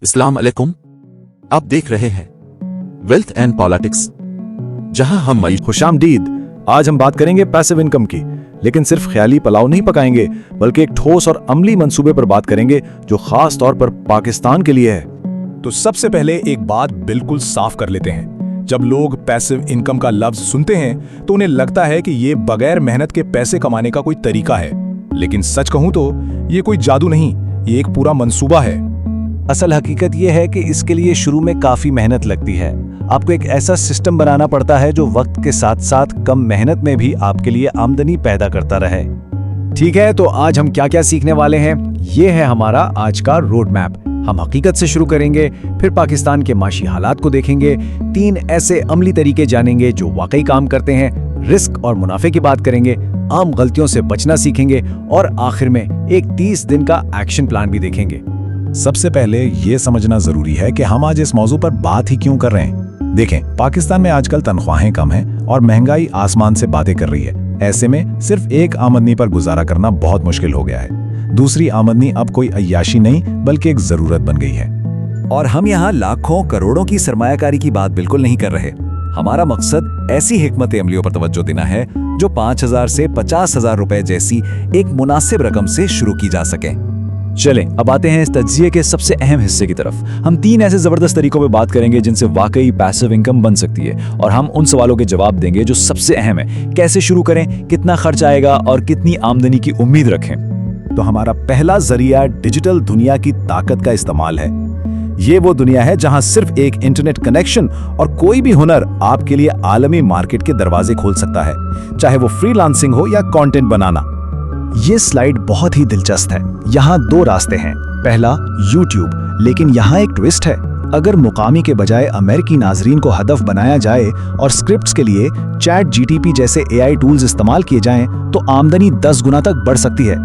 अस्सलाम अलैकुम। आप देख रहे हैं वेल्थ एंड पॉलिटिक्स, जहां हम खुशामदीद। आज हम बात करेंगे पैसिव इनकम की, लेकिन सिर्फ ख्याली पुलाव नहीं पकाएंगे, बल्कि एक ठोस और अमली मंसूबे पर बात करेंगे जो खास तौर पर पाकिस्तान के लिए है। तो सबसे पहले एक बात बिल्कुल साफ कर लेते हैं। जब लोग पैसिव इनकम का लफ्ज सुनते हैं तो उन्हें लगता है कि ये बगैर मेहनत के पैसे कमाने का कोई तरीका है, लेकिन सच कहूं तो ये कोई जादू नहीं, ये एक पूरा मंसूबा है। असल हकीकत यह है कि इसके लिए शुरू में काफी मेहनत लगती है। आपको एक ऐसा सिस्टम बनाना पड़ता है जो वक्त के साथ साथ कम मेहनत में भी आपके लिए आमदनी पैदा करता रहे। ठीक है, तो आज हम क्या क्या सीखने वाले हैं, ये है हमारा आज का रोड मैप। हम हकीकत से शुरू करेंगे, फिर पाकिस्तान के माशी हालात को देखेंगे, 3 ऐसे अमली तरीके जानेंगे जो वाकई काम करते हैं, रिस्क और मुनाफे की बात करेंगे, आम गलतियों से बचना सीखेंगे और आखिर में एक 30 दिन का एक्शन प्लान भी देखेंगे। सबसे पहले ये समझना जरूरी है कि हम आज इस मौजू पर बात ही क्यों कर रहे हैं। देखें, पाकिस्तान में आजकल तनख्वाहें कम हैं और महंगाई आसमान से बातें कर रही है। ऐसे में सिर्फ एक आमदनी पर गुजारा करना बहुत मुश्किल हो गया है। दूसरी आमदनी अब कोई अय्याशी नहीं बल्कि एक जरूरत बन गई है। और हम यहाँ लाखों करोड़ों की सरमायाकारी की बात बिल्कुल नहीं कर रहे। हमारा मकसद ऐसी हिकमत अमलियों पर तवज्जो देना है जो 5,000 से 50,000 रुपए जैसी एक मुनासिब रकम से शुरू की जा सके। चलें, अब आते हैं इस तज्जिये के सबसे अहम हिस्से की तरफ। हम 3 ऐसे जबरदस्त तरीकों पे बात करेंगे जिनसे वाकई पैसिव इनकम बन सकती है, और हम उन सवालों के जवाब देंगे जो सबसे अहम है। कैसे शुरू करें, कितना खर्च आएगा और कितनी आमदनी की उम्मीद रखें। तो हमारा पहला जरिया डिजिटल दुनिया की ताकत का इस्तेमाल है। ये वो दुनिया है जहां सिर्फ एक इंटरनेट कनेक्शन और कोई भी हुनर आपके लिए आलमी मार्केट के दरवाजे खोल सकता है, चाहे वो फ्रीलांसिंग हो या कंटेंट बनाना। ये स्लाइड बहुत ही दिलचस्प है। यहाँ 2 रास्ते हैं। पहला YouTube, लेकिन यहाँ एक ट्विस्ट है। अगर मुकामी के बजाय अमेरिकी नाजरीन को हदफ बनाया जाए और स्क्रिप्ट्स के लिए ChatGPT जैसे AI टूल्स इस्तेमाल किए जाएं, तो आमदनी 10 गुना तक बढ़ सकती है।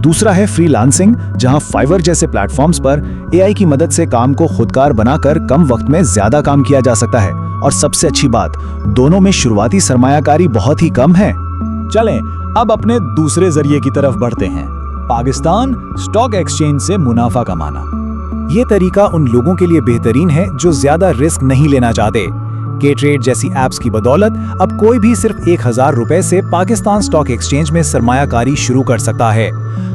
दूसरा है फ्रीलांसिंग, जहां फाइवर जैसे प्लेटफॉर्म्स पर AI की मदद से काम को खुदकार बनाकर कम वक्त में ज्यादा काम किया जा सकता है। और सबसे अच्छी बात, दोनों में शुरुआती सरमायाकारी बहुत ही कम है। चलें, अब अपने दूसरे जरिए की तरफ बढ़ते हैं। पाकिस्तान स्टॉक एक्सचेंज से मुनाफा कमाना। ये तरीका उन लोगों के लिए बेहतरीन है जो ज्यादा रिस्क नहीं लेना चाहते। K-Trade जैसी एप्स की बदौलत अब कोई भी सिर्फ 1,000 रुपए से पाकिस्तान स्टॉक एक्सचेंज में सरमायाकारी शुरू कर सकता है।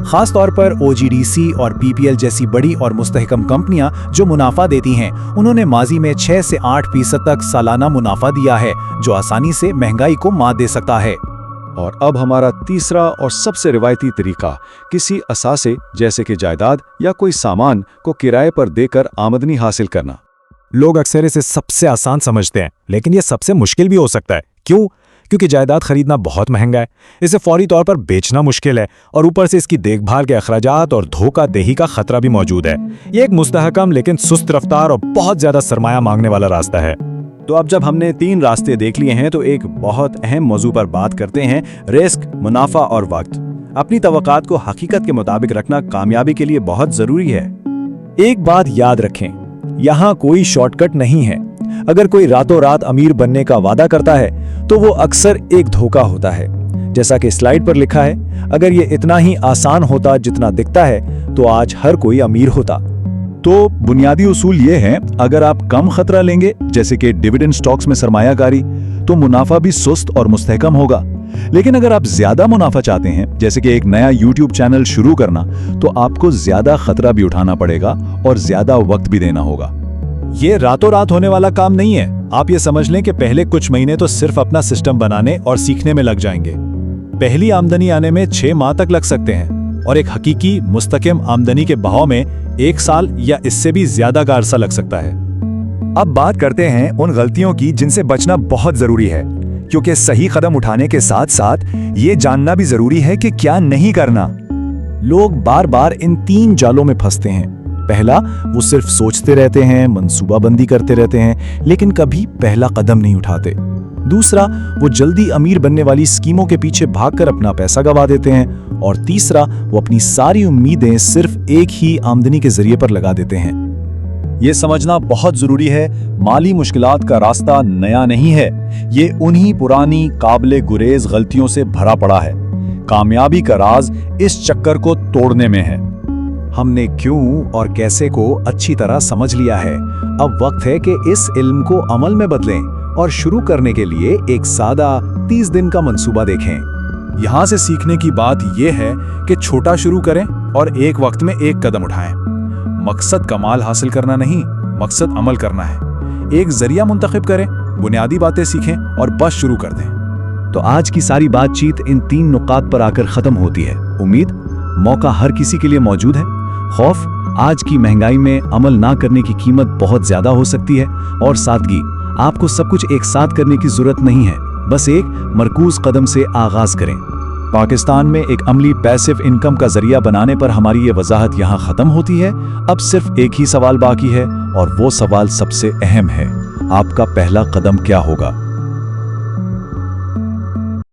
खास तौर पर OGDC और PPL जैसी बड़ी और मुस्तहकम कंपनियां जो मुनाफा देती हैं, उन्होंने माजी में 6 से 8% तक सालाना मुनाफा दिया है, जो आसानी से महंगाई को मात दे सकता है। और अब हमारा तीसरा और सबसे रिवायती तरीका, किसी असासे जैसे कि जायदाद या कोई सामान को किराए पर देकर आमदनी हासिल करना। लोग अक्सर इसे सबसे आसान समझते हैं, लेकिन यह सबसे मुश्किल भी हो सकता है। क्यों? क्योंकि जायदाद खरीदना बहुत महंगा है, इसे फौरी तौर पर बेचना मुश्किल है, और ऊपर से इसकी देखभाल के अखराजात और धोखाधड़ी का खतरा भी मौजूद है। ये एक मुस्तहकम लेकिन सुस्त रफ्तार और बहुत ज्यादा सरमाया मांगने वाला रास्ता है। तो अब जब हमने 3 रास्ते देख लिए हैं, तो एक बहुत अहम मौजू पर बात करते हैं, रिस्क, मुनाफा और वक्त। अपनी तवक्कात को हकीकत के मुताबिक रखना कामयाबी के लिए बहुत जरूरी है। एक बात याद रखें, यहाँ कोई शॉर्टकट नहीं है। अगर कोई रातों रात अमीर बनने का वादा करता है तो वो अक्सर एक धोखा होता है। जैसा कि स्लाइड पर लिखा है, अगर ये इतना ही आसान होता जितना दिखता है तो आज हर कोई अमीर होता। तो बुनियादी उसूल ये है, अगर आप कम खतरा लेंगे, जैसे कि डिविडेंड स्टॉक्स में सरमायाकारी, तो मुनाफा भी सुस्त और मुस्तहकम होगा। लेकिन अगर आप ज्यादा मुनाफा चाहते हैं, जैसे कि एक नया YouTube चैनल शुरू करना, तो आपको ज्यादा खतरा भी उठाना पड़ेगा और ज्यादा वक्त भी देना होगा। ये रातों रात होने वाला काम नहीं है। आप ये समझ लें कि पहले कुछ महीने तो सिर्फ अपना सिस्टम बनाने और सीखने में लग जाएंगे। पहली आमदनी आने में 6 माह तक लग सकते हैं, और एक हकीकी मुस्तकिम आमदनी के बहाव में 1 साल या इससे भी ज्यादा का अरसा लग सकता है। अब बात करते हैं उन गलतियों की जिनसे बचना बहुत जरूरी है, क्योंकि सही कदम उठाने के साथ साथ ये जानना भी जरूरी है कि क्या नहीं करना। लोग बार बार इन 3 जालों में फंसते हैं। पहला, वो सिर्फ सोचते रहते हैं, मंसूबाबंदी करते रहते हैं, लेकिन कभी पहला कदम नहीं उठाते। दूसरा, वो जल्दी अमीर बनने वाली स्कीमों के पीछे भागकर अपना पैसा गंवा देते हैं। और तीसरा, वो अपनी सारी उम्मीदें सिर्फ एक ही आमदनी के जरिए पर लगा देते हैं। ये समझना बहुत जरूरी है, माली मुश्किलात का रास्ता नया नहीं है। ये उन्हीं पुरानी काबिले गुरेज गलतियों से भरा पड़ा है। कामयाबी का राज इस चक्कर को तोड़ने में है। हमने क्यों और कैसे को अच्छी तरह समझ लिया है। अब वक्त है कि इस इल्म को अमल में बदलें और शुरू करने के लिए एक सादा 30 दिन का मंसूबा देखें। यहाँ से सीखने की बात यह है कि छोटा शुरू करें और एक वक्त में एक कदम उठाएं। मकसद कमाल हासिल करना नहीं, मकसद अमल करना है। एक जरिया मुंतखब करें, बुनियादी बातें सीखें और बस शुरू कर दें। तो आज की सारी बातचीत इन 3 नुकात पर आकर खत्म होती है। उम्मीद, मौका हर किसी के लिए मौजूद है। खौफ, आज की महंगाई में अमल ना करने की कीमत बहुत ज्यादा हो सकती है। और सादगी, आपको सब कुछ एक साथ करने की जरूरत नहीं है, बस एक मरकूज कदम से आगाज करें। पाकिस्तान में एक अमली पैसिव इनकम का जरिया बनाने पर हमारी ये वजाहत यहाँ खत्म होती है। अब सिर्फ एक ही सवाल बाकी है और वो सवाल सबसे अहम है, आपका पहला कदम क्या होगा।